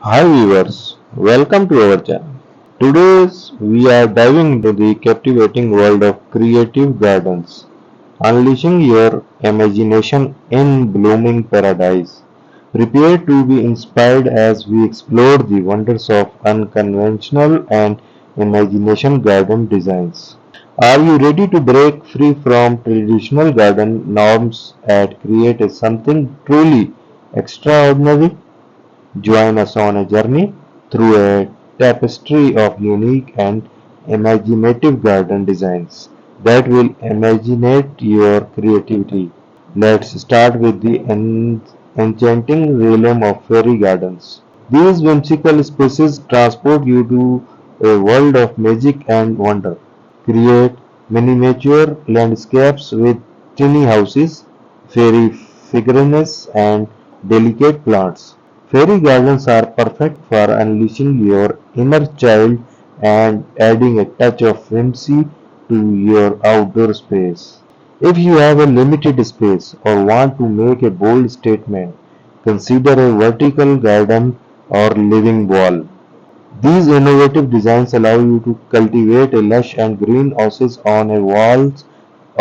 Hi viewers, welcome to our channel. Today we are diving into the captivating world of creative gardens, unleashing your imagination in blooming paradise. Prepare to be inspired as we explore the wonders of unconventional and imagination garden designs. Are you ready to break free from traditional garden norms and create something truly extraordinary? Join us on a journey through a tapestry of unique and imaginative garden designs that will imaginate your creativity. Let's start with the enchanting realm of fairy gardens. These whimsical spaces transport you to a world of magic and wonder. Create miniature landscapes with tiny houses, fairy figurines, and delicate plants. Fairy gardens are perfect for unleashing your inner child and adding a touch of whimsy to your outdoor space. If you have a limited space or want to make a bold statement, consider a vertical garden or living wall. These innovative designs allow you to cultivate a lush and green oasis on a walls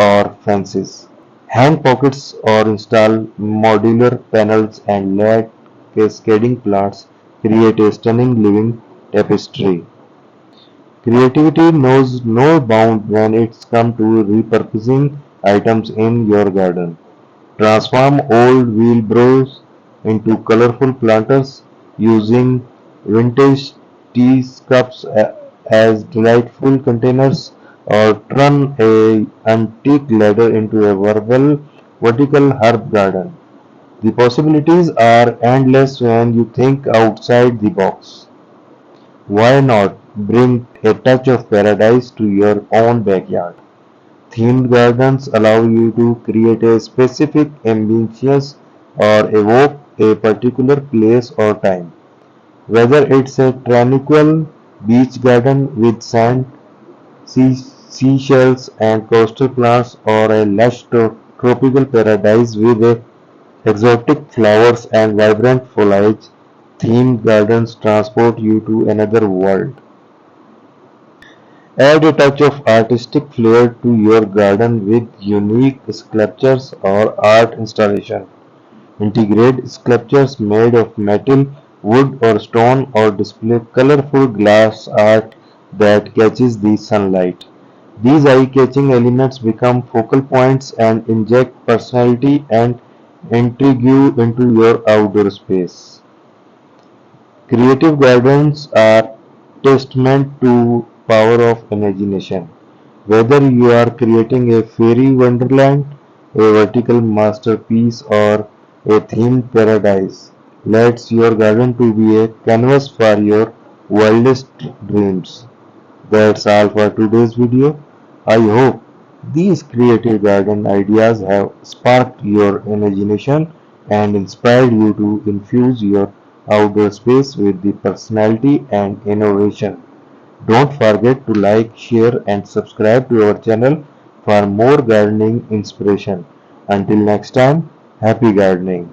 or fences. Hang pockets or install modular panels and let cascading plants create a stunning living tapestry. Creativity knows no bound when it's come to repurposing items in your garden. Transform old wheelbarrows into colorful planters using vintage teacups as delightful containers, or turn a antique ladder into a vertical herb garden. The possibilities are endless when you think outside the box. Why not bring a touch of paradise to your own backyard? Themed gardens allow you to create a specific ambience or evoke a particular place or time. Whether it's a tranquil beach garden with sand, seashells, and coastal plants, or a lush tropical paradise with exotic flowers and vibrant foliage, themed gardens transport you to another world. Add a touch of artistic flair to your garden with unique sculptures or art installation. Integrate sculptures made of metal, wood or stone, or display colorful glass art that catches the sunlight. These eye-catching elements become focal points and inject personality and intrigue into your outdoor space. Creative gardens are testament to power of imagination. Whether you are creating a fairy wonderland, a vertical masterpiece, or a themed paradise, let your garden to be a canvas for your wildest dreams. That's all for today's video. I hope these creative garden ideas have sparked your imagination and inspired you to infuse your outdoor space with the personality and innovation. Don't forget to like, share and subscribe to our channel for more gardening inspiration. Until next time, happy gardening.